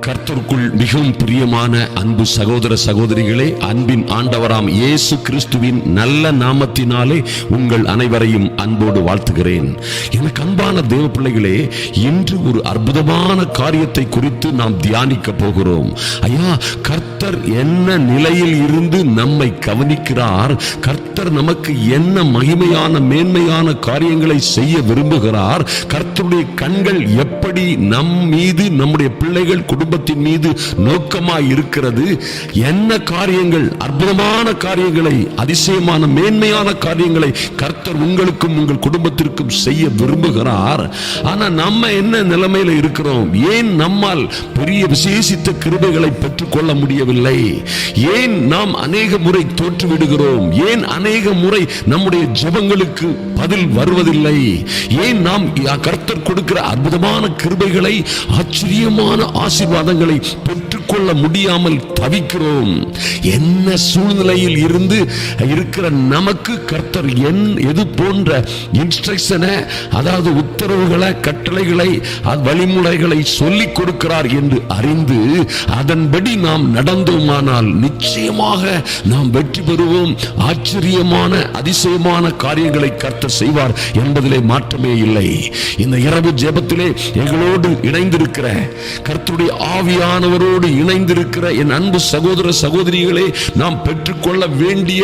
கர்த்தருக்குள் மிகவும் பிரியமான அன்பு சகோதர சகோதரிகளே, அன்பின் ஆண்டவராம் இயேசு கிறிஸ்துவின் நல்ல நாமத்தினாலே உங்கள் அனைவரையும் அன்போடு வாழ்த்துகிறேன். எனக்கு அன்பான தேவ பிள்ளைகளே, இன்று ஒரு அற்புதமான காரியத்தை குறித்து நாம் தியானிக்க போகிறோம். ஐயா, கர்த்தர் என்ன நிலையில் இருந்து நம்மை கவனிக்கிறார், கர்த்தர் நமக்கு என்ன மகிமையான மேன்மையான காரியங்களை செய்ய விரும்புகிறார், கர்த்தருடைய கண்கள் எப்படி நம் மீது, நம்முடைய பிள்ளைகள் குடும்பத்தின் மீது நோக்கமாய் இருக்கிறது, என்ன காரியங்கள், அற்புதமான காரியங்களை, அதிசயமான மேன்மையான காரியங்களை கர்த்தர் உங்களுக்கும் உங்கள் குடும்பத்திற்கும் செய்ய விரும்புகிறார். ஆனா நம்ம என்ன நிலைமையில இருக்கிறோம்? ஏன் நம்மால் பெரிய விசேஷித்த கிருபைகளை பெற்றுக்கொள்ள முடியவில்லை? ஏன் நாம் அநேக முறை தோற்றுவிடுகிறோம்? ஏன் அநேக முறை நம்முடைய ஜெபங்களுக்கு பதில் வருவதில்லை? ஏன் நாம் கர்த்தர் கொடுக்கிற அற்புதமான கிருபைகளை, ஆச்சரியமான ஆசீர்வாதங்களை பெற்றுக்கொள்ள முடியாமல் தவிக்கிறோம்? என்ன சூழ்நிலையில் இருந்து இருக்கிற நமக்கு கர்த்தர் எது போன்ற இன்ஸ்ட்ரக்ஷனை, அதாவது உத்தரவுகளை, கட்டளைகளை, வழிமுறைகளை சொல்லிக் கொடுக்கிறார் என்று அறிந்து அதன்படி நாம் நடந்தோமானால் நிச்சயமாக நாம் வெற்றி பெறுவோம். ஆச்சரியமான அதிசயமான காரியங்களை கர்த்தர் செய்வார் என்பதிலே மாற்றமே இல்லை. இந்த இரவு ஜெபத்திலே எங்களோடு இணைந்திருக்கிற, கர்த்தருடைய ஆவியானவரோடு இணைந்திருக்கிற என் அன்பு சகோதர சகோதரிகளே, நாம் பெற்றுக்கொள்ள வேண்டிய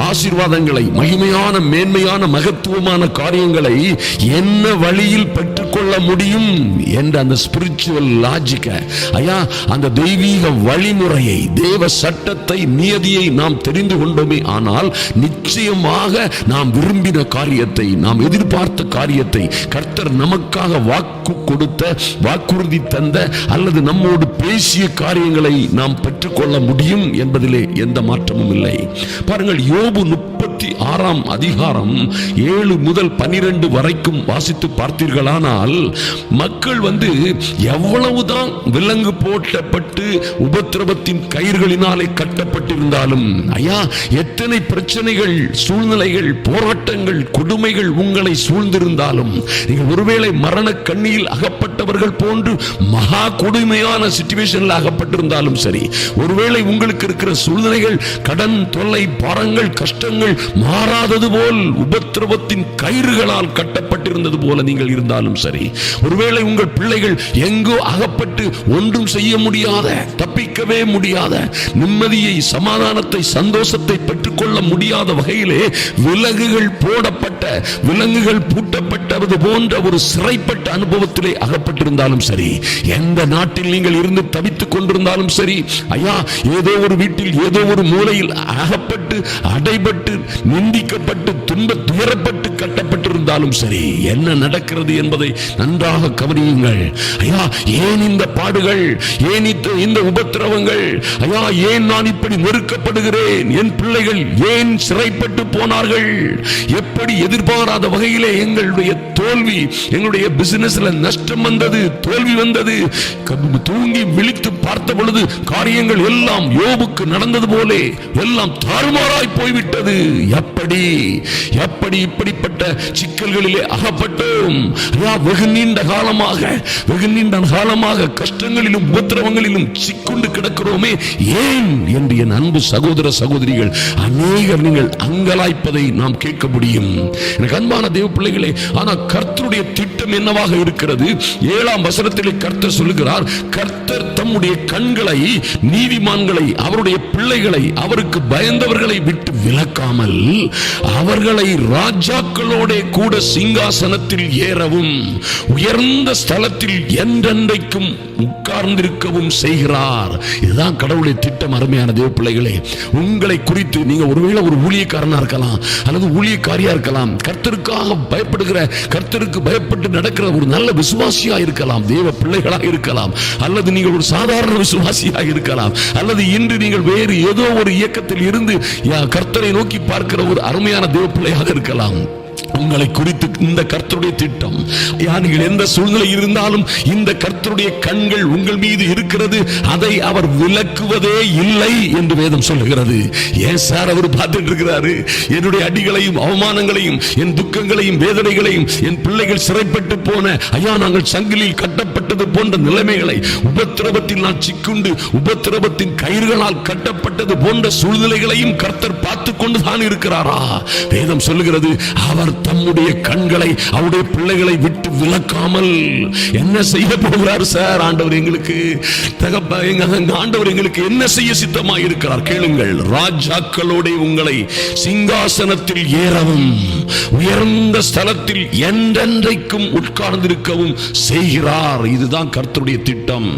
ஆசீர்வாதங்களை, மகிமையான மேன்மையான மகத்துவமான காரியங்களை என்ன வழியில் பெற்றுக்கொள்ள முடியும் என்ற அந்த ஸ்பிரிச்சுவல் லாஜிக்க, ஐயா, அந்த தெய்வீக வழிமுறையை, தேவ சட்டத்தை, நியதியை நாம் தெரிந்து கொண்டோமே ஆனால் நிச்சயமாக நாம் விரும்பின காரியத்தை, நாம் எதிர்பார்த்த காரியத்தை, கர்த்தர் நமக்காக வாக்கு கொடுத்த, வாக்குறுதி தந்த அல்லது நம்மோடு பேசிய காரியங்களை நாம் பெற்றுக்கொள்ள முடியும் என்பதிலே எந்த மாற்றமும் இல்லை. பாருங்கள், யோபு 36 அதிகாரம் 7 முதல் 12 வரைக்கும் வாசித்து பார்த்தீர்களானால், மக்கள் எவ்வளவுதான் விலங்கு போட்டப்பட்டு உபத்திரவத்தின் கயிறுகளினாலே கட்டப்பட்டிருந்தாலும், ஐயா, எத்தனை பிரச்சனைகள், சூழ்நிலைகள், போராட்டங்கள், கொடுமைகள் உங்களை சூழ்ந்திருந்தாலும், நீங்கள் ஒருவேளை மரண கண்ணியில் அகப்பட்டவர்கள் போன்று மகா கொடுமையான சிச்சுவேஷன்ல அகப்பட்டிருந்தாலும் சரி, ஒருவேளை உங்களுக்கு இருக்கிற சூழ்நிலைகள், கடன் தொல்லை, பாரங்கள், கஷ்டங்கள் மாறாதது போல் உபத்திரவத்தின் கயிறுகளால் கட்டப்பட்டிருந்தது போல நீங்கள் இருந்தாலும் சரி, ஒருவேளை உங்கள் பிள்ளைகள் எங்கோ அகப்பட்டு ஒன்றும் செய்ய முடியாத, தப்பிக்கவே முடியாத, நிம்மதியை, சமாதானத்தை, சந்தோஷத்தை பெற்றுக்கொள்ள முடியாத வகையிலே விலங்குகள் போடப்பட்ட, விலங்குகள் பூட்டப்பட்டது போன்ற ஒரு சிறைப்பட்ட அனுபவத்திலே அகப்பட்டிருந்தாலும் சரி, எந்த நாட்டில் நீங்கள் இருந்து தவித்துக் கொண்டிருந்தாலும் சரி, ஐயா, ஏதோ ஒரு வீட்டில், ஏதோ ஒரு மூலையில் அகப்பட்டு, அடைபட்டு, நிந்திக்கப்பட்டு, துயரப்பட்டு கட்டப்பட்டிருந்தாலும் சரி, என்ன நடக்கிறது என்பதை நன்றாக கவனியுங்கள். ஐயா, ஏன் இந்த பாடுகள், ஏன் இந்த உபத்திரவங்கள், ஐயா, ஏன் நான் இப்படி நெருக்கப்படுகிறேன், என் பிள்ளைகள் ஏன் சிறைப்பட்டு போனார்கள், எப்படி எதிர்பாராத வகையிலே எங்களுடைய தோல்வி, எங்களுடைய பிசினஸ்ல நஷ்டம் வந்தது, தோல்வி வந்தது, தூங்கி விழித்து பார்த்த பொழுது காரியங்கள் எல்லாம் யோபுக்கு நடந்தது போலே எல்லாம் தாறுமாறாய் போய்விட்டது. எப்படி இப்படிப்பட்ட சிக்கல்களிலே அகப்பட்டோம்? வெகு நீண்ட காலமாக கஷ்டங்களிலும் உபத்திரவங்களிலும் சிக்குண்டு கிடக்கிறோமே, ஏன் என்று என் அன்பு சகோதர சகோதரிகள் அநேகர் நீங்கள் அங்கலாய்ப்பதை நாம் கேட்க முடியும். எனக்கு அன்பான தேவ பிள்ளைகளே, ஆனா கர்த்தருடைய திட்டம் என்னவாக இருக்கிறது? 7ஆம் வசனத்திலே கர்த்தர் சொல்லுகிறார், கர்த்தர் தம்முடைய கண்களை, நீதிமான்களை, அவருடைய பிள்ளைகளை, அவருக்கு பயந்தவர்களை விட்டு விலக்காமல் அவர்களை ராஜாக்களோட கூட சிங்காசனத்தில் ஏறவும் உயர்ந்த ஸ்தலத்தில் என்றென்றைக்கும் உட்கார்ந்திருக்கவும் செய்கிறார். இதுதான் கடவுளுடைய திட்டம். அருமையான தேவ பிள்ளைகளே, உங்களை குறித்து நீங்க ஒருவேளை ஒரு ஊழியக்காரனா இருக்கலாம் அல்லது ஊழியக்காரியா இருக்கலாம், கர்த்தருக்காக பயப்படுகிற, கர்த்தருக்கு பயப்பட்டு நடக்கிற ஒரு நல்ல விசுவாசியா இருக்கலாம், தேவ பிள்ளைகளா இருக்கலாம், அல்லது நீங்கள் ஒரு சாதாரண விசுவாசியா இருக்கலாம், அல்லது இன்று நீங்கள் வேறு ஏதோ ஒரு இயக்கத்தில் இருந்து கர்த்தரை நோக்கி பார்க்கிற ஒரு அருமையான தேவ பிள்ளையாக இருக்கலாம். உங்களை குறித்து இந்த கர்த்தருடைய திட்டம். நீங்கள் எந்த சூழ்நிலை இருந்தாலும் இந்த கர்த்தருடைய கண்கள் உங்கள் மீது இருக்கிறது. அதை அவர் விலக்குவதே இல்லை என்று வேதம் சொல்லுகிறது. ஏன் சார் அவர் பார்த்துட்டு இருக்கிறாரு? என்னுடைய அடிகளையும் அவமானங்களையும் என் துக்கங்களையும் வேதனைகளையும் என் பிள்ளைகள் சிறைப்பட்டு போன நாங்கள் சங்கிலில் கட்டப்பட்டது போன்ற நிலைமைகளை, உபத்திரவத்தில் நான் சிக்குண்டு உபத்திரவத்தின் கயிறுகளால் கட்டப்பட்டது போன்ற சூழ்நிலைகளையும் கர்த்தர் பார்த்து கொண்டு தான் இருக்கிறாரா? வேதம் சொல்லுகிறது அவர் தம்முடைய கண்களை அவருடைய பிள்ளைகளை விட்டு விலக்காமல் என்ன செய்ய போகிறார் சார்? ஆண்டவர் எங்களுக்கு ஆண்டவர் எங்களுக்கு என்ன செய்ய சித்தமாக இருக்கிறார்? கேளுங்கள். ராஜாக்களோட உங்களை சிங்காசனத்தில் ஏறவும் உயர்ந்த ஸ்தலத்தில் என்றென்றைக்கும் உட்கார்ந்திருக்கவும் செய்கிறார். இதுதான் கர்த்தருடைய திட்டம்.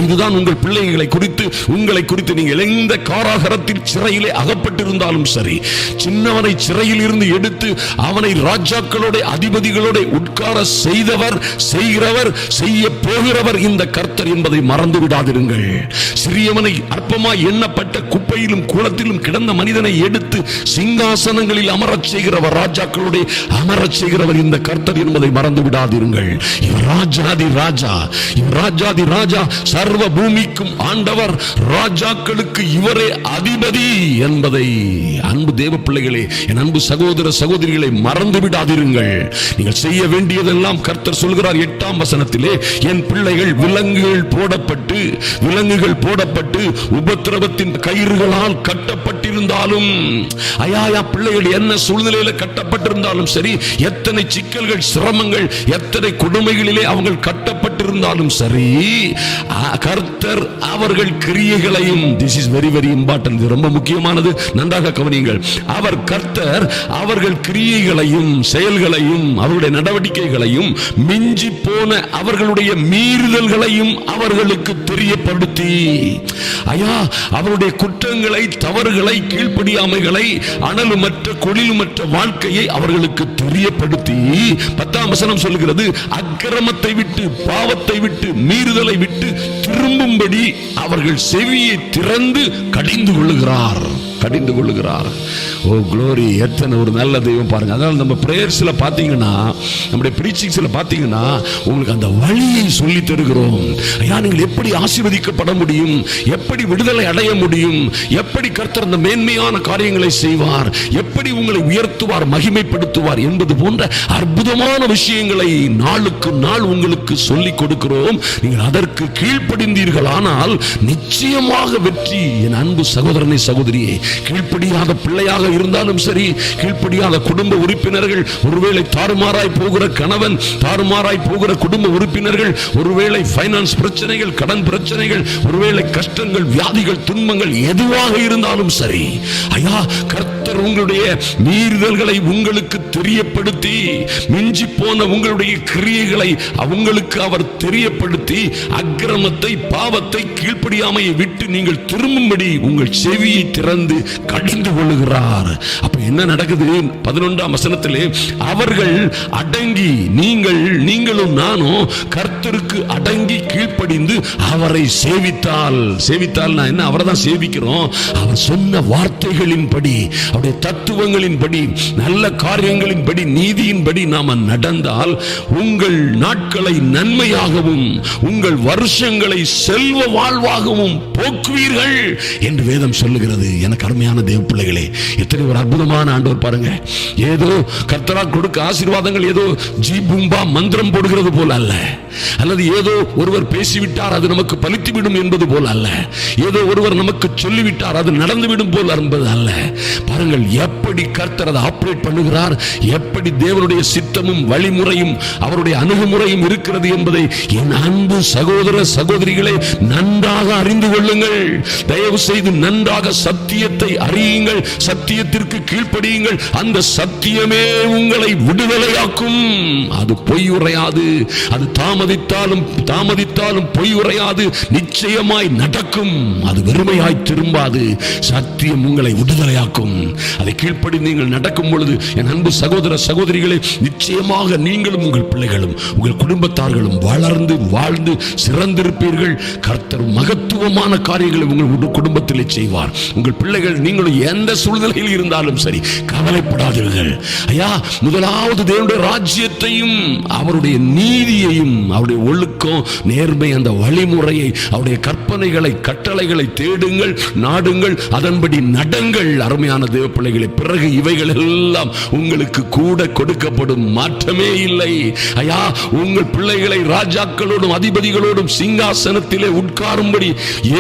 இதுதான் உங்கள் பிள்ளைகளை குறித்து, உங்களை குறித்து. நீங்கள் எந்த காராகரத்தில் சிறையிலே அகப்பட்டிருந்தாலும் சரி, சின்னவனை சிறையில் இருந்து எடுத்து அவனை ராஜாக்களோட அதிபதிகளோட உட்கார செய்தவர், செய்கிறவர், செய்ய போகிறவர் இந்த கர்த்தர் என்பதை மறந்து விடாதிருங்கள். சிறியவனை அற்பமாய் எண்ணப்பட்ட குப்பையிலும் குளத்திலும் கிடந்த மனிதனை எடுத்து சிங்காசனங்களில் அமரச் செய்கிறவர், ராஜாக்களோட அமரச் செய்கிறவர் இந்த கர்த்தர் என்பதை மறந்து விடாதிருங்கள். இவர் ராஜாதி ராஜா, இவர் ராஜாதி ராஜா, சர்வ பூமிக்கும் ஆண்டவர், ராஜாக்களுக்கு இவரே அதிபதி என்பதை அன்பு தேவ பிள்ளைகளே, என் அன்பு சகோதர சகோதரிகளை மறந்து விடாதிருங்கள். நீங்கள் செய்ய வேண்டியதெல்லாம் கர்த்தர் சொல்கிறார் 8ஆம் வசனத்திலே, என் பிள்ளைகள் விலங்குகள் போடப்பட்டு உபத்திரவத்தின் கயிறுகளால் கட்டப்பட்டிருந்தாலும், பிள்ளைகள் என்ன சூழ்நிலையில கட்டப்பட்டிருந்தாலும் சரி, எத்தனை சிக்கல்கள், சிரமங்கள், எத்தனை கொடுமைகளிலே அவங்க கட்டப்பட்டிருந்தாலும் சரி, கர்த்தர் அவர்கள் கிரியைகளையும், this is very very important, ரொம்ப முக்கியமானது, நன்றாக கவனியுங்கள். அவர் கர்த்தர் அவர்கள் கிரியைகளையும் செயல்களையும் அவருடைய நடவடிக்கைகளையும் மிஞ்சி போன அவர்களுடைய மீறுதல்களையும் அவர்களுக்கு தெரியப்படுத்தி, அவருடைய குற்றங்களை, தவறுகளை, கீழ்ப்படியாமைகளை, அனலுமற்ற கொழிலுமற்ற வாழ்க்கையை அவர்களுக்கு தெரியப்படுத்தி, 10ஆம் வசனம் சொல்லுகிறது, அக்கிரமத்தை விட்டு, பாவத்தை விட்டு, மீறுதலை விட்டு திரும்பும்படி அவர்கள் செவியை திறந்து கடிந்து கொள்ளுகிறார். Oh glory! எத்தனை ஒரு நல்ல தெய்வம் பாருங்க. அதனால நம்ம பிரேயர்ஸ்ல பாத்தீங்கன்னா, நம்முடைய பிரீச்சிங்ஸ்ல பாத்தீங்கன்னா, உங்களுக்கு அந்த வழியை சொல்லி தருகிறோம். நீங்கள் எப்படி ஆசீர்வதிக்கப்பட முடியும், எப்படி விடுதலை அடைய முடியும், எப்படி கர்த்தர் அந்த மேன்மையான காரியங்களை செய்வார், எப்படி உங்களை உயர்த்துவார், மகிமைப்படுத்துவார் என்பது போன்ற அற்புதமான விஷயங்களை நாளுக்கு நாள் உங்களுக்கு சொல்லிக் கொடுக்கிறோம். நீங்கள் அதற்கு கீழ்ப்படிந்தீர்கள் ஆனால் நிச்சயமாக வெற்றி. என் அன்பு சகோதரனை, சகோதரியே, கீழ்ப்படியாத பிள்ளையாக இருந்தாலும் சரி, கீழ்ப்படியாத குடும்ப உறுப்பினர்கள், ஒருவேளை தாறுமாறாய் போகிற கணவன், தாறுமாறாய் போகிற குடும்ப உறுப்பினர்கள், ஒருவேளை பைனான்ஸ் பிரச்சனைகள், கடன் பிரச்சனைகள், ஒருவேளை கஷ்டங்கள், வியாதிகள், துன்பங்கள் எதுவாக இருந்தாலும் சரி, கர்த்தர் உங்களுடைய மீறுதல்களை உங்களுக்கு தெரியப்படுத்தி, மிஞ்சி போன உங்களுடைய கிரியைகளை உங்களுக்கு அவர் தெரியப்படுத்தி, அக்கிரமத்தை, பாவத்தை, கீழ்ப்படியாமையை விட்டு நீங்கள் திரும்பும்படி உங்கள் செவியை திறந்து கடிந்து கொள்ளுகிறார். அப்ப என்ன நடக்குது? 11ஆம் வசனத்திலே, அவர்கள் அடங்கி, நீங்களும் நானும் கர்த்தருக்கு அடங்கி கீழ்ப்படிந்து அவரை சேவித்தால் என்ன, அவரை தான் சேவிக்கிறோம். அவர் சொன்ன வார்த்தைகளின்படி, அவருடைய தத்துவங்களின்படி, நல்ல காரியங்களின்படி, நீதியின்படி நாம நடந்தால் உங்கள் நாட்களை நன்மையாகவும் உங்கள் வருஷங்களை செல்வ வாழ்வாகவும் போக்குவீர்கள் என்று வேதம் சொல்லுகிறது. எனக்கு அருமையான தேவ பிள்ளைகளே, எத்தனை ஒரு அற்புதமான ஆண்டவர் பாருங்க. ஏதோ கர்த்தரால் கொடுக்க ஆசீர்வாதங்கள் ஏதோ ஜீபூம்பா மந்திரம் போடுகிறது போல அல்ல, அல்லது ஏதோ ஒருவர் பேசிவிட்டார் அது நமக்கு பலித்துவிடும் என்பது போல அல்ல, ஏதோ ஒருவர் நமக்கு சொல்லிவிட்டார் அது நடந்துவிடும் போல என்பது அல்ல. பாருங்கள், எப்படி கர்த்தர் அதை ஆபரேட் பண்ணுகிறார், எப்படி தேவனுடைய சித்தமும் வழிமுறையும் அவருடைய அணுகுமுறையும் இருக்கிறது என்பதை என் அன்பு சகோதர சகோதரிகளை நன்றாக அறிந்து கொள்ளுங்கள். தயவு செய்து நன்றாக சத்தியத்தை அறியுங்கள், சத்தியத்திற்கு கீழ்ப்படியுங்கள். அந்த சத்தியமே உங்களை விடுதலையாக்கும். அது பொய் உரையாது, அது தாமதித்தாலும் பொய் உரையாது, நிச்சயமாய் நடக்கும். அது வெறுமையாய் திரும்பாது. சத்தியம் உங்களை விடுதலையாக்கும். அதை கீழ்ப்படி நீங்கள் நடக்கும் பொழுது என் அன்பு சகோதர சகோதரிகளே, நிச்சயமாக நீங்களும் உங்கள் பிள்ளைகளும் உங்கள் குடும்பத்தார்களும் வளர்ந்து வாழ்ந்து சிறந்திருப்பீர்கள். கர்த்தர் மகத்துவமான காரியங்களை உங்கள் குடும்பத்திலே செய்வார். உங்கள் பிள்ளைகள், நீங்களும் எந்த சூழ்நிலையில் இருந்தாலும் சரி, கவலைப்படாதீர்கள். ஐயா, முதலாவது தேவனுடைய ராஜ்யத்தையும் அவருடைய நீதியையும் அவருடைய ஒழுக்கம் நேர்மை அந்த வழிமுறையை அவருடைய கற்பனைகளை கட்டளைகளை தேடுங்கள், நாடுங்கள், அதன்படி நடங்கள். அருமையான தேவ பிள்ளைகளை, பிறகு இவைகள் எல்லாம் உங்களுக்கு கூட கொடுக்கப்படும். மாற்றமே இல்லை. ஐயா, உங்கள் பிள்ளைகளை ராஜாக்களோடும் அதிபதிகளோடும் சிங்காசனத்திலே உட்காரும்படி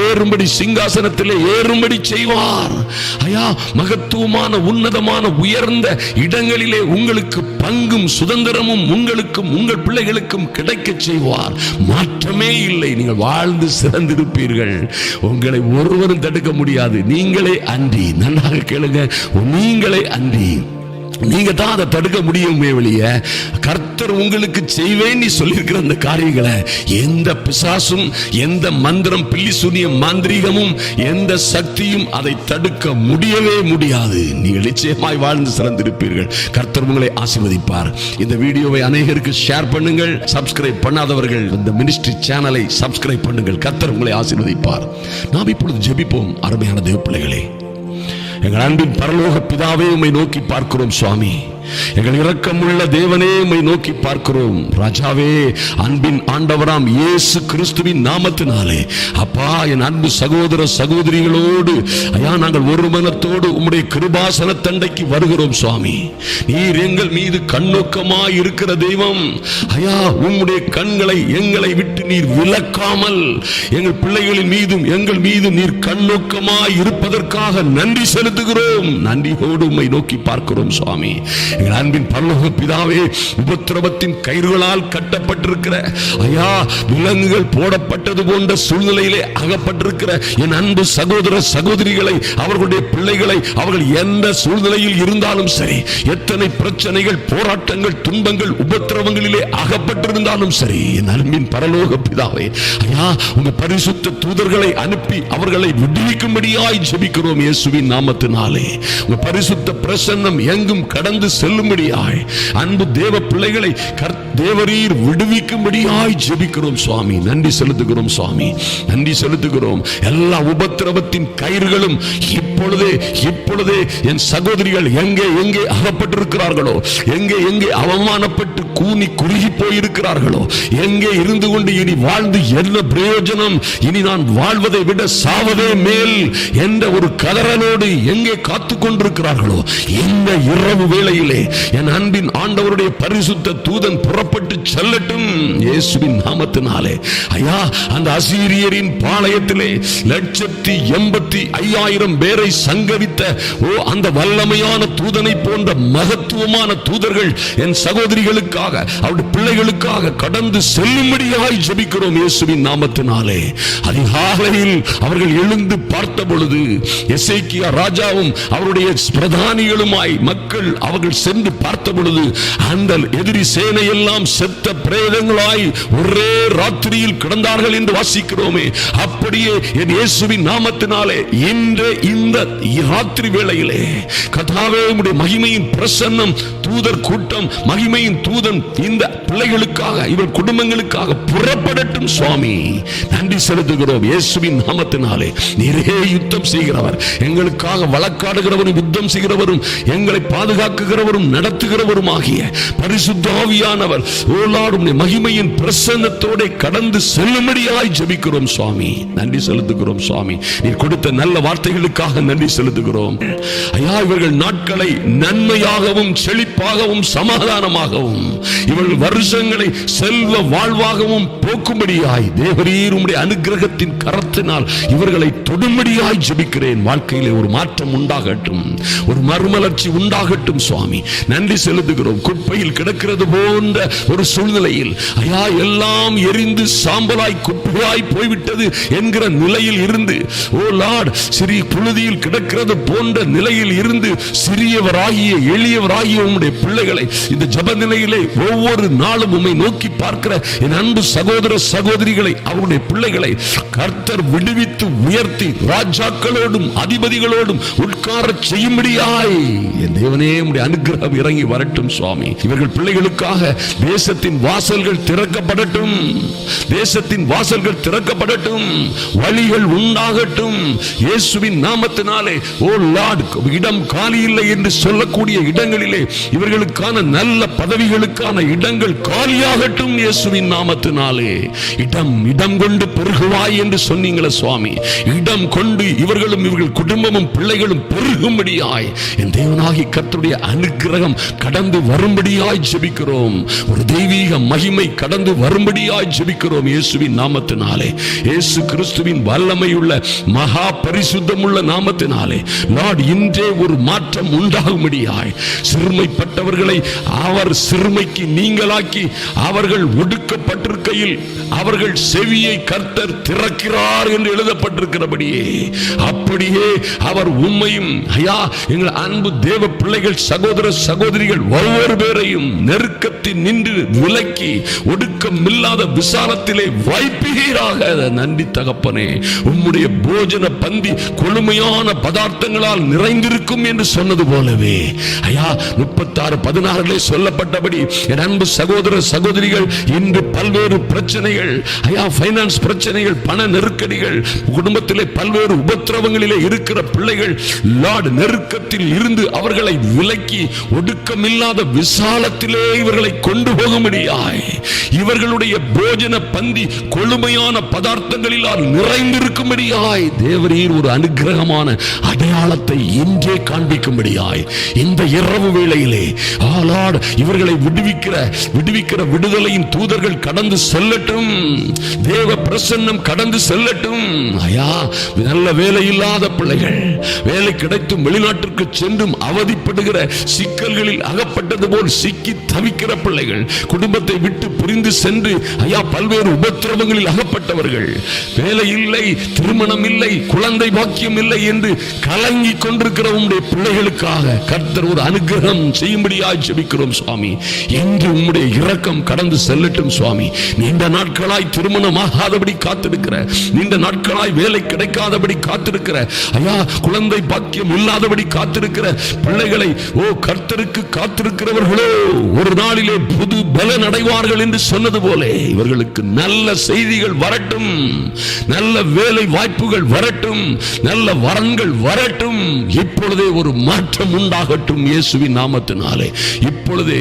ஏறும்படி சிங்காசனத்திலே ஏறும்படி செய்வார். ஐயா, மகத்துவமான உன்னதமான உயர்ந்த இடங்களிலே உங்களுக்கு பங்கும் சுதந்திரமும் உங்களுக்கும் உங்கள் பிள்ளைகளுக்கும் கிடைக்க செய்வார். மாற்றமே இல்லை. நீங்கள் வாழ்ந்து சிறந்திருப்பீர்கள். உங்களை ஒருவரும் தடுக்க முடியாது. நீங்களே அன்றி, நன்றாக கேளுங்க, நீங்களே அன்றி நீங்க தான் அதை தடுக்க முடியுமே வெளிய. கர்த்தர் உங்களுக்கு செய்வேன் நீ சொல்லியிருக்கிற அந்த காரியங்களை எந்த பிசாசும் எந்த மந்திரம் பில்லி சூனியம் மாந்திரீகமும் எந்த சக்தியும் அதை தடுக்க முடியவே முடியாது. நீங்கள் நிச்சயமாய் வாழ்ந்து சிறந்திருப்பீர்கள். கர்த்தர் உங்களை ஆசீர்வதிப்பார். இந்த வீடியோவை அநேகருக்கு ஷேர் பண்ணுங்கள். சப்ஸ்கிரைப் பண்ணாதவர்கள் இந்த மினிஸ்ட்ரி சேனலை சப்ஸ்கிரைப் பண்ணுங்கள். கர்த்தர் உங்களை ஆசீர்வதிப்பார். நாம் இப்பொழுது ஜெபிப்போம். அருமையான தேவ பிள்ளைகளே, எங்கள் அன்பின் பரலோக பிதாவே, உம்மை நோக்கி பார்க்கிறோம் சுவாமி. எங்கள் இரக்கமுள்ள தேவனே, உம்மை நோக்கி பார்க்கிறோம். ராஜாவே, அன்பின் ஆண்டவராம் இயேசு கிறிஸ்துவின் நாமத்தினாலே அப்பா, என் அன்பு சகோதர சகோதரிகளோடு ஐயா, நாங்கள் ஒரு மனத்தோடு உம்முடைய கிருபாசன தண்டைக்கு வருகிறோம் சுவாமி. நீர் எங்கள் மீது கண்ணோக்கமாய் இருக்கிற தெய்வம். ஐயா, உம்முடைய கண்களை எங்களை விட்டு நீர் விலக்காமல் எங்கள் பிள்ளைகளின் மீதும் எங்கள் மீது நீர் கண்ணோக்கமாய் இருப்பதற்காக நன்றி செலுத்துகிறோம். நன்றியோடு உம்மை நோக்கி பார்க்கிறோம் சுவாமி. எங்கள் அன்பின் பரலோக பிதாவே, உபத்திரவத்தின் கயிறுகளால் கட்டப்பட்டிருக்கிற ஐயா, விலங்குகள் போடப்பட்டது போன்ற சூழ்நிலையிலே அகப்பட்டிருக்கிற என் அன்பு சகோதர சகோதரிகளை, அவர்களுடைய பிள்ளைகளை, அவர்கள் எந்த சூழ்நிலையில் இருந்தாலும் சரி, எத்தனை பிரச்சனைகள் போராட்டங்கள் துன்பங்கள் உபத்திரவங்களிலே அகப்பட்டிருந்தாலும் சரி, என் அன்பின் பரலோக பிதாவே ஐயா, உங்க பரிசுத்த தூதர்களை அனுப்பி அவர்களை விடுவிக்கும்படியாய் ஜெபிக்கிறோம் இயேசுவின் நாமத்தினாலே. உங்க பரிசுத்த பிரசன்னம் எங்கும் கடந்து செல்லும்படியாய் அன்பு தேவ பிள்ளைகளை தேவரீர் விடுவிக்கும்படியாய் ஜெபிக்கிறோம் சுவாமி. நன்றி செலுத்துகிறோம் சுவாமி, நன்றி செலுத்துகிறோம். எல்லா உபத்திரவத்தின் கயிறுகளும் இப்பொழுதே என் சகோதரிகள் எங்கே எங்கே அகப்பட்டிருக்கிறார்களோ, எங்கே எங்கே அவமானப்பட்டு கூனி குறுகி போயிருக்கிறார்களோ, எங்கே இருந்து கொண்டு இனி வாழ்ந்து என்ன பிரயோஜனம், இனி நான் வாழ்வதை விட சாவதே மேல் என்ற ஒரு கதறலோடு எங்கே காத்துக் கொண்டிருக்கிறார்களோ, இந்த இரவு வேளையிலே என் அன்பின் ஆண்டவருடைய பரிசுத்த தூதன் புறப்பட்டு செல்லட்டும் இயேசுவின் நாமத்தினாலே. ஐயா, அந்த அசீரியரின் பாளையத்திலே 185,000 பேரை சங்கரித்த அந்த வல்லமையான தூதனை போன்ற மகத்துவமான தூதர்கள் என் சகோதரிகளுக்காக அவருடைய பிள்ளைகளுக்காக கடந்து செல்லும்படியாய் ஜெபிக்கிறோம் இயேசுவின் நாமத்தினாலே. அதிகாலையில் அவர்கள் எழுந்து பார்த்த பொழுது எசேக்கியா ராஜாவும் அவருடைய பிரதானிகளுமாய் மக்கள் அவர்கள் சென்று பார்த்த பொழுது அந்த எதிரி சேனையெல்லாம் செத்த பிரேதங்களாய் ஒரே ராத்திரியில் கிடந்தார்கள் என்று வாசிக்கிறோமே. அப்படியே என் இயேசுவின் நாமத்தினாலே இன்று இந்த ராத்திரி வேளையிலே கர்த்தாவே, உம்முடைய மகிமையின் பிரசன்னம் தூதர் கூட்டம் மகிமையின் தூதன் இந்த பிள்ளைகளுக்காக இவர் குடும்பங்களுக்காக புறப்படட்டும் சுவாமி. நன்றி செலுத்துகிறோம் இயேசுவின் நாமத்தினாலே. நீரே யுத்தம் செய்கிறவர், எங்களுக்காக வழக்காடுகிறவரும் யுத்தம் செய்கிறவரும் எங்களை பாதுகாக்குகிறவரும் நடத்துகிறவரும் ஆகிய பரிசுத்த ஆவியானவர் மகிமையின் பிரசன்னத்தோட கடந்து செல்லும்படியாய் ஜெபிக்கிறோம் சுவாமி. நன்றி செலுத்துகிறோம் சுவாமி. நீர் கொடுத்த நல்ல வார்த்தைகளுக்காக நன்றி செலுத்துகிறோம் ஐயா. இவர்கள் நாட்களை நன்மையாகவும் செழிப்பாகவும் சமாதானமாகவும் இவர்கள் வருஷங்களை செல்வ வாழ்வாகவும் போக்கும்படியாய் தேவரீர் உம்முடைய அனுக்கிரகத்தின் கரத்தினால் இவர்களை தொடும்படியாய் ஜெபிக்கிறேன். வாழ்க்கையிலே ஒரு மாற்றம் உண்டாகட்டும், ஒரு மறுமலர்ச்சி உண்டாகட்டும் சுவாமி. நன்றி செலுத்துகிறோம். குப்பையில் கிடக்கிறது போன்ற ஒரு சூழ்நிலையில் ஐயா, எல்லாம் எரிந்து சாம்பலாய் குப்பையாய் போய்விட்டது என்கிற நிலையில் இருந்து ஓ லார்ட், சிறிய புழுதியில் கிடக்கிறது போன்ற நிலையில் இருந்து சிறியவராகிய எளியவராகிய உம்முடைய பிள்ளைகளை இந்த ஜப நிலையிலே ஒவ்வொரு நாளும் உம்மை நோக்கி பார்க்கிற என் அன்பு சகோதர சகோதரிகளை, அவருடைய பிள்ளைகளை கர்த்தர் விடுவித்து உயர்த்தி ராஜாக்களோடும் அதிபதிகளோடும் உட்கார செய்யும்படியாய் என் தேவனே உம்முடைய அனுக்கிரகம் இறங்கி வரட்டும் சுவாமி. இவர்கள் பிள்ளைகளுக்காக தேசத்தின் வாசல்கள் திறக்கப்படட்டும், தேசத்தின் வாசல்கள் திறக்கப்படட்டும், வழிகள் உண்டாகட்டும் இயேசுவின் நாமத்தினால். நாமத்தினாலே ஓ லார்ட் இடம் காலி இல்லை என்று சொல்லக்கூடிய இடங்களிலே இவர்களுக்கான நல்ல பதவிகளுக்கான இடங்கள் காலியாகட்டும் இயேசுவின் நாமத்தினாலே. இடம் கொண்டு பெருகுவாய் என்று சொன்னீங்களே சுவாமி, இடம் கொண்டு இவர்களும் இவர்கள் குடும்பமும் பிள்ளைகளும் பெருகும்படியாய் என் தேவனாகி கர்த்தருடைய அனுக்கிரகம் கடந்து வரும்படியாய் ஜெபிக்கிறோம். ஒரு தெய்வீக மகிமை கடந்து வரும்படியாய் ஜெபிக்கிறோம் இயேசுவின் நாமத்தினாலே. இயேசு கிறிஸ்துவின் வல்லமையுள்ள மகா பரிசுத்தமுள்ள நாமத்தினாலே லார்ட் இன்றே ஒரு மாற்றம் உண்டாகும்படியாய் சிறுமைப்பட்டவர்களை அவர் சிறுமைக்கு நீங்களாக்கி அவர்கள் ஒடுக்கப்பட்டிருக்கையில் அவர்கள் செவியை கர்த்தர் திறக்கிறார் என்று எழுதப்பட்டிருக்கிறபடியே அப்படியே அவர் உம்மையும் ஐயா எங்கள் அன்பு தேவ பிள்ளைகள் சகோதர சகோதரிகள் ஒவ்வொரு பேரையும் நெருக்கத்தில் நின்று விலக்கி ஒடுக்கமில்லாத விசாலத்திலே வைப்பீராக. நன்றி தகப்பனே, உம்முடைய போஜன பந்தி கொழுமையான பதார்த்தங்களால் நிறைந்திருக்கும் என்று சொன்னது போலவே ஐயா 36:16 சொல்லப்பட்டபடி என் அன்பு சகோதர சகோதரிகள் இன்று பல்வேறு பிரச்சனைகள் ஐயா பைனான்ஸ் பிரச்சனைகள், பண நெருக்கடிகள், குடும்பத்திலே பல்வேறு உபத்திரவங்களிலே இருக்கிற பிள்ளைகள் லார்ட் நெருக்கத்தில் இருந்து அவர்களை விலக்கி ஒடுக்கமில்லாத விசாலத்திலே இவர்களை கொண்டு போகும்படியாய் இவர்களுடைய போஜன பந்தி கொழுமையான பதார்த்தங்களில் நிறைந்திருக்கும்படியாய் தேவரீர் ஒரு அனுக்கிரகமான அடையாளத்தை இன்றே காண்பிக்கும்படியாய் இந்த இரவு வேளையிலே லார்ட் இவர்களை விடுவிக்கிற விடுதலையின் தூதர்கள் கடந்து செல்லட்டும். தேவ பிரசன்னம் கடந்து செல்லட்டும். ஐயா நல்ல வேலை இல்லாத பிள்ளைகள், வேலை கிடைத்தும் வெளிநாட்டிற்கு சென்றும் அவதிப்படுகிற சிக்கல்களில் அகப்பட்டது போல் சிக்கி தவிக்கிற பிள்ளைகள், குடும்பத்தை விட்டு பிரிந்து சென்று ஐயா பல்வேறு உபத்திரவங்களில் அகப்பட்டவர்கள், வேலை இல்லை, திருமணம் இல்லை, குழந்தை பாக்கியம் இல்லை என்று கலங்கி கொண்டிருக்கிற உம்முடைய பிள்ளைகளுக்காக கர்த்தர் ஒரு அனுகிரகம் செய்யும்படியாய் ஜெபிக்கிறோம் சுவாமி. இன்று உம்முடைய இரக்கம் கடந்து செல்லட்டும் சுவாமி. நீண்ட நாட்களாய் திருமணமாகாதபடி காத்திருக்கிற, நீண்ட நாட்களாய் வேலை கிடைக்காதபடி காத்திருக்கிற, ஐயா குழந்தை பாக்கியம் இல்லாதபடி காத்திருக்கிற பிள்ளைகளை ஓ கர்த்தருக்கு காத்திருக்கிறவர்களோ ஒரு நாளிலே புது பலன் அடைவார்கள் என்று சொன்னது போல இவர்களுக்கு நல்ல செய்திகள் வரட்டும், நல்ல வேலை வாய்ப்புகள் வரட்டும், நல்ல வரன்கள் வரட்டும். இப்பொழுதே ஒரு மாற்றம் உண்டாகட்டும் இயேசுவின் நாமத்தினாலே. இப்பொழுதே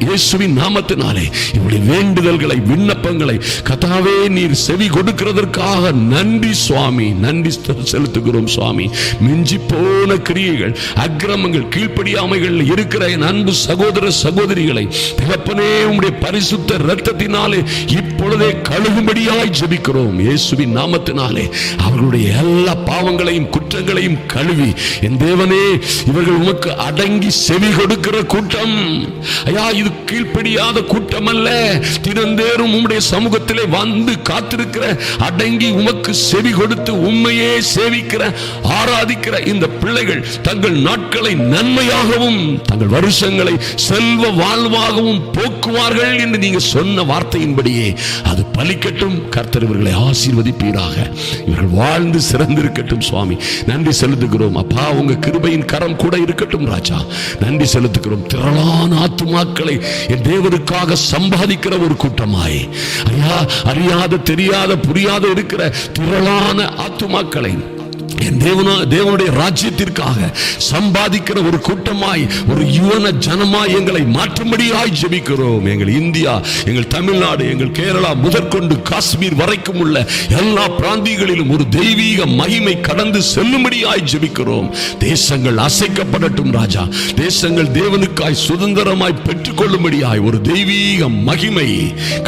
இயேசுவின் நாமத்தினாலே இவருடைய வேண்டுதல்களை விண்ணப்பங்களை கர்த்தாவே நீர் செவி கொடுக்கிறதற்காக நன்றி சுவாமி, நன்றி செலுத்துகிறோம் சுவாமி. மிஞ்சி போன கிரியைகள், அக்கிரமங்கள், கீழ்ப்படியாமைகள் இருக்கிற என் அன்பு சகோதர சகோதரிகளை தகப்பனே உம்முடைய பரிசுத்த இரத்தத்தினாலே இப்பொழுதே கழுகும்படியாய் ஜெபிக்கிறோம் இயேசுவின் நாமத்தினாலே. அவர்களுடைய எல்லா பாவங்களையும் குற்றங்களையும் கழுவி என் தேவனே இவர்கள் உமக்கு அடங்கி செவி கொடுக்கிற கூட்டம் ஐயா, இது கீழ்ப்படியாத கூட்டம் அல்ல. தினந்தேறும் உம்முடைய சமூகத்திலே வந்து காத்திருக்கிற, அடங்கி உமக்கு செவி கொடுத்து உண்மையே சேவிக்கிற, ஆராதிக்கிற இந்த பிள்ளைகள் தங்கள் நாட்களை நன்மையாகவும் தங்கள் வருஷங்களை செல்வ வாழ்வாகவும் போக்குவார்கள் என்று நீங்க சொன்ன வார்த்தையின்படியே அது பலிக்கட்டும். கர்த்தர் இவர்களை ஆசீர்வதிப்பீராக, இவர்கள் வாழ்ந்து சிறந்திருக்கட்டும் சுவாமி. நன்றி செலுத்துகிறோம் அப்பா, உங்க கிருபையின் கரம் கூட இருக்கட்டும் ராஜா. நன்றி செலுத்துகிறோம். திரளான ஆத்துமாக்களை என் தேவனுக்காக சம்பாதிக்கிற ஒரு கூட்டமாய் ஐயா, அறியாத தெரியாத புரியாத இருக்கிற திரளான ஆத்துமாக்களை என் தேவனுடைய ராஜ்யத்திற்காக சம்பாதிக்கிற ஒரு கூட்டமாய், ஒரு யுவன ஜனமாய் எங்களை மாற்றும்படியாய் ஜெபிக்கிறோம். எங்கள் இந்தியா, எங்கள் தமிழ்நாடு, எங்கள் கேரளா முதற்கொண்டு காஷ்மீர் வரைக்கும் உள்ள எல்லா பிராந்தியங்களிலும் ஒரு தெய்வீக மகிமை கடந்து செல்லும்படியாய் ஜெபிக்கிறோம். தேசங்கள் அசைக்கப்படட்டும் ராஜா. தேசங்கள் தேவனுக்காய் சுதந்திரமாய் பெற்றுக்கொள்ளும்படியாய் ஒரு தெய்வீக மகிமை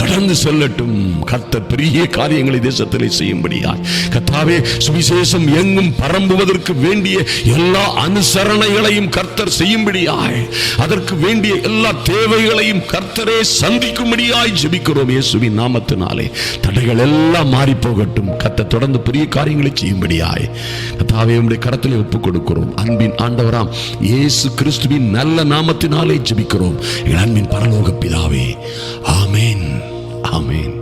கடந்து செல்லட்டும். கர்த்தர் பெரிய காரியங்களை தேசத்திலே செய்யும்படியாய் கர்த்தாவே சுவிசேஷம் எங்கும் பரம்புவதற்கு வேண்டிய எல்லா அனுசரணைகளையும் கர்த்தர் செய்யும்படியாய், அதற்கு வேண்டிய எல்லா தேவைகளையும் கர்த்தரே சந்திக்கும்படியாய் ஜெபிக்கிறோம் இயேசுவின் நாமத்தினாலே. தடைகள் எல்லாம் மாறி போகட்டும். கர்த்தர் தொடர்ந்து பெரிய காரியங்களை செய்யும்படியாய் கர்த்தாவே உம்முடைய கரத்திலே ஒப்புக் கொடுக்கிறோம். அன்பின் ஆண்டவராம் இயேசு கிறிஸ்துவின் நல்ல நாமத்தினாலே ஜெபிக்கிறோம் எங்கள் அன்பின் பரலோக பிதாவே. ஆமென், ஆமென்,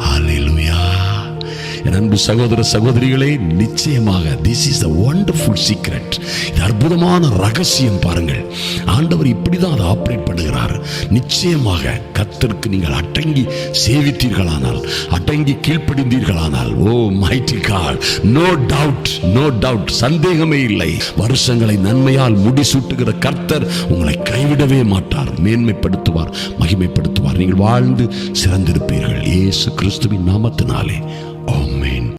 ஹல்லேலூயா. என் அன்பு சகோதர சகோதரிகளே, நிச்சயமாக this is a wonderful secret. இது அற்புதமான ரகசியம். பாருங்கள், ஆண்டவர் இப்படிதான் அதை ஆபரேட் பண்ணுகிறார். நிச்சயமாக கர்த்தருக்கு நீங்கள் அடங்கி சேவித்தீர்களானால், அடங்கி கீழ்ப்படிந்தீர்களானால், oh mighty God, no doubt, சந்தேகமே இல்லை, வருஷங்களை நன்மையால் முடிசூட்டுகிற கர்த்தர் உங்களை கைவிடவே மாட்டார், மேன்மைப்படுத்துவார், மகிமைப்படுத்துவார். நீங்கள் வாழ்ந்து சிறந்திருப்பீர்கள். இயேசு கிறிஸ்துவின் நாமத்தினாலே